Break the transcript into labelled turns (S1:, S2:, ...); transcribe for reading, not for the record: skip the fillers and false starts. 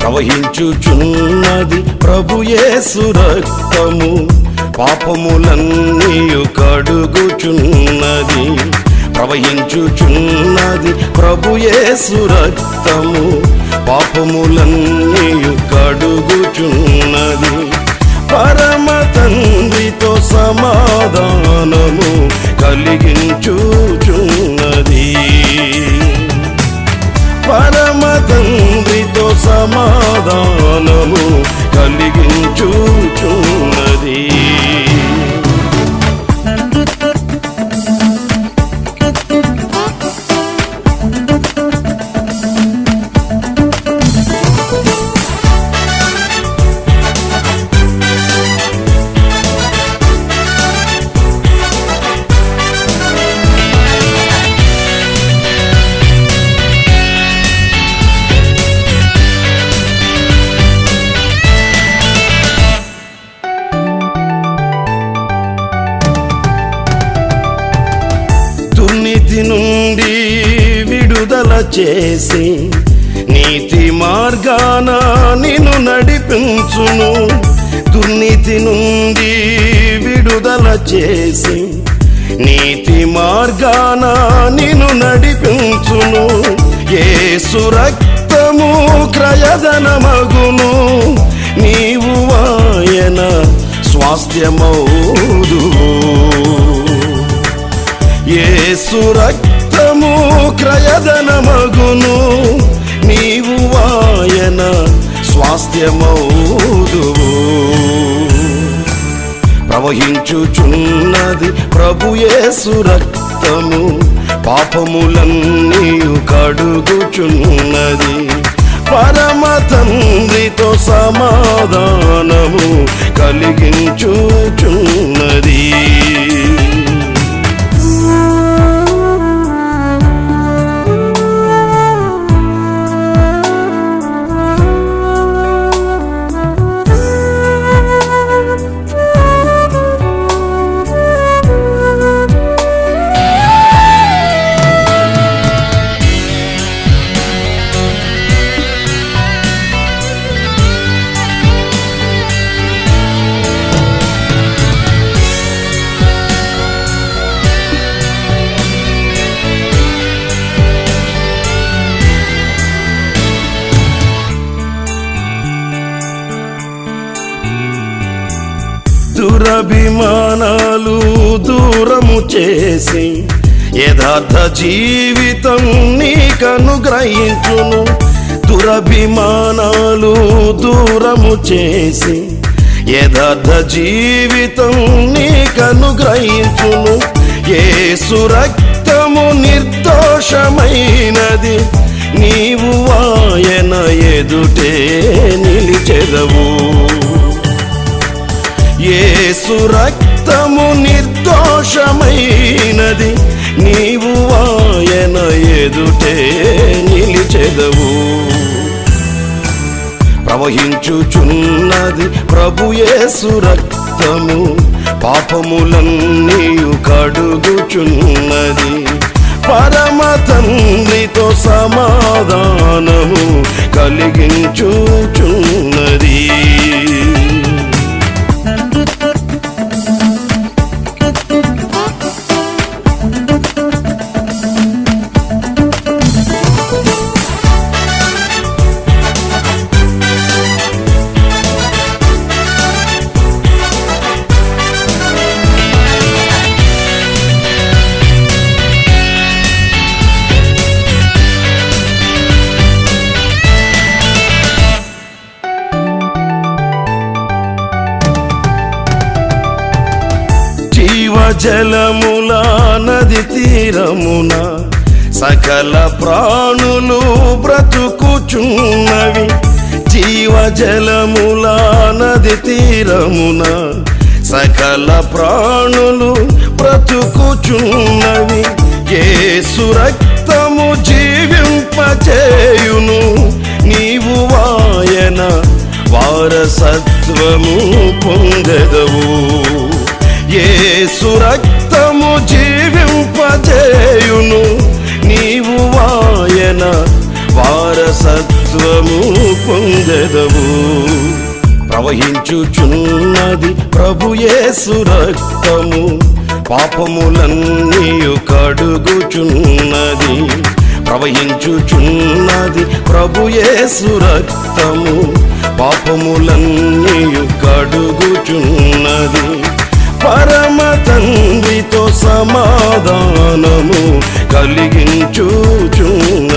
S1: ప్రవహించుచున్నది ప్రభు యేసు రక్తము, పాపములన్నీయు కడుగుచున్నది. ప్రవహించుచున్నది ప్రభు యేసు రక్తము, పాపములన్నీయు కడుగుచున్నది. పరమ తండ్రితో సమాధానము కలిగించుచున్నది. పరమ తండ్రితో సమాధానము కలిగించుచున్నది. దుర్నీతి నుండి విడుదల చేసి నీతి మార్గాన నిన్ను నడిపించును. దుర్నీతి నుండి విడుదల చేసి నీతి మార్గాన నిన్ను నడిపించును. యేసు రక్తము క్రయధనమగును, నీవు ఆయన స్వాస్థ్యమౌదువు. యేసు రక్తము క్రయధనమగును, నీవు ఆయన స్వాస్థ్యమౌదువు. ప్రవహించుచున్నది ప్రభు యేసు రక్తము, పాపములన్నీయు కడుగుచున్నది. పరమ తండ్రితో సమాధానము కలిగించుచున్నది. దురభిమానాలు దూరము చేసి యథార్థ జీవితం నీకనుగ్రహించును. దురభిమానాలు దూరము చేసి యథార్థ జీవితం నీకనుగ్రహించును. యేసు రక్తము నిర్దోషమైనది, నీవు ఆయన ఎదుటే నిలిచెదవు. యేసు రక్తము నిర్దోషమైనది, నీవు ఆయన ఎదుటే నిలిచెదవు. ప్రవహించుచున్నది ప్రభు యేసు రక్తము, పాపములన్నీయు కడుగుచున్నది. పరమ తండ్రితో సమాధానము కలిగించుచున్నది. జలముల నది తీరమున సకల ప్రాణులు బ్రతుకుచున్నవి. జీవజలముల నది తీరమున సకల ప్రాణులు బ్రతుకుచున్నవి. యేసు రక్తము జీవింపచేయును, నీవు ఆయన వారసత్వము పొందెదవు. యేసు రక్తము జీవింపచేయును, నీవు ఆయన వారసత్వము పొందెదవు. ప్రవహించుచున్నది ప్రభు యేసు రక్తము, పాపములన్నీయు కడుగుచున్నది. ప్రవహించుచున్నది ప్రభు యేసు రక్తము, పాపములన్నీయు కడుగుచున్నది. పరమ తండ్రితో సమాధానము కలిగించుచున్నది.